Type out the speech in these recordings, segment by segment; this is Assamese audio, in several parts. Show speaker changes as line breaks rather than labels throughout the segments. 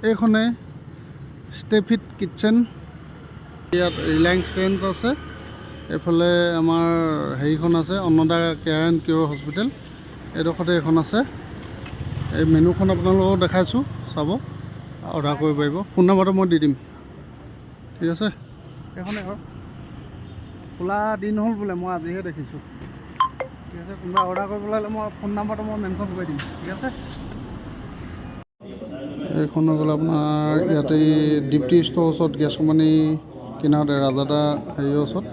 এইখনে ষ্টেফিট কিটচেন। ইয়াত ৰিলায়েন্স ট্ৰেণ্ডছ আছে, এইফালে আমাৰ হেৰিখন আছে অন্নদা কেয়াৰ এণ্ড কিয়ৰ হস্পিটেল, এইডোখৰতে এখন আছে। এই মেনুখন আপোনালোকক দেখাইছোঁ, চাব, অৰ্ডাৰ কৰিব পাৰিব। ফোন নম্বৰটো মই দি দিম, ঠিক আছে। এইখনে আৰু খোলা দিন হ'ল বোলে, মই আজিহে দেখিছোঁ, ঠিক আছে। কোনোবা অৰ্ডাৰ কৰিবলৈ হ'লে মই ফোন নম্বৰটো মই মেনশ্যন কৰি দিম, ঠিক আছে। এইখন গ'লে আপোনাৰ ইয়াতে দীপ্তি ষ্ট'ৰ ওচৰত, গেছ কোম্পানী কিনাৰতে, ৰাজাদা হেৰিৰ ওচৰত,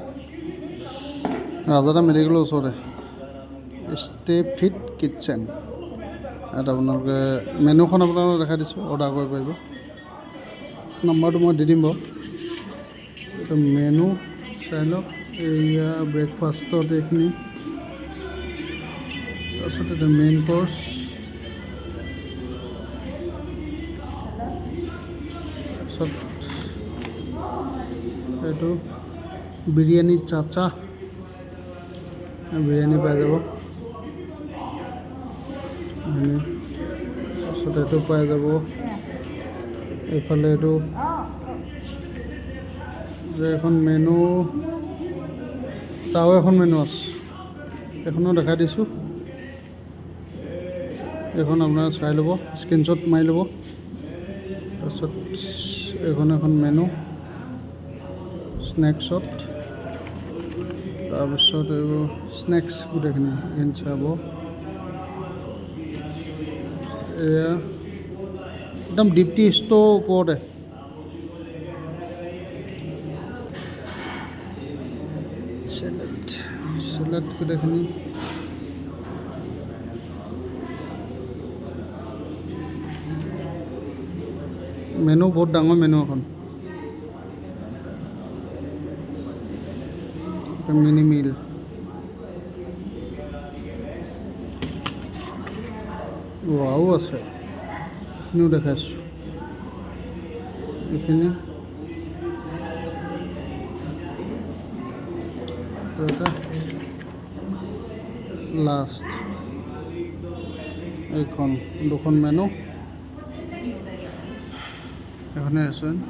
ৰাজাদা মেডিকেলৰ ওচৰতে ষ্টেফিট কিটচেন। ইয়াত আপোনালোকে মেনুখন আপোনালোকক দেখাই দিছোঁ, অৰ্ডাৰ কৰিব পাৰিব। নাম্বাৰটো মই দি দিম বাৰু। এইটো মেনু চাই লওক, এয়া ব্ৰেকফাষ্টত এইখিনি, তাৰপিছত এইটো মেইন কৰ্চ, তাৰপিছত এইটো বিৰিয়ানী চাচা, বিৰিয়ানী পাই যাব। তাৰপিছত এইটো পাই যাব। এইফালে এইটো যে এখন মেনু, তাও এখন মেনু আছে, এইখনো দেখাই দিছোঁ। এইখন আপোনাৰ চাই ল'ব, স্ক্ৰীনশ্বট মাৰি ল'ব। তাৰপিছত এইখন এখন মেনু স্নেক্সত, তাৰপিছত এইবোৰ স্নেক্স গোটেইখিনি এইখিনি চাব। এয়া একদম দীপ্তি ষ্ট'ৰ ওপৰতে। চেলেড গোটেইখিনি, মেনু বহুত ডাঙৰ মেনু এখন। মিনি মিল, ৱাও আছে, এইখিনিও দেখাইছোঁ। এইখিনি লাষ্ট, এইখন দুখন মেনু, এখনে ৰেষ্টুৰেণ্ট।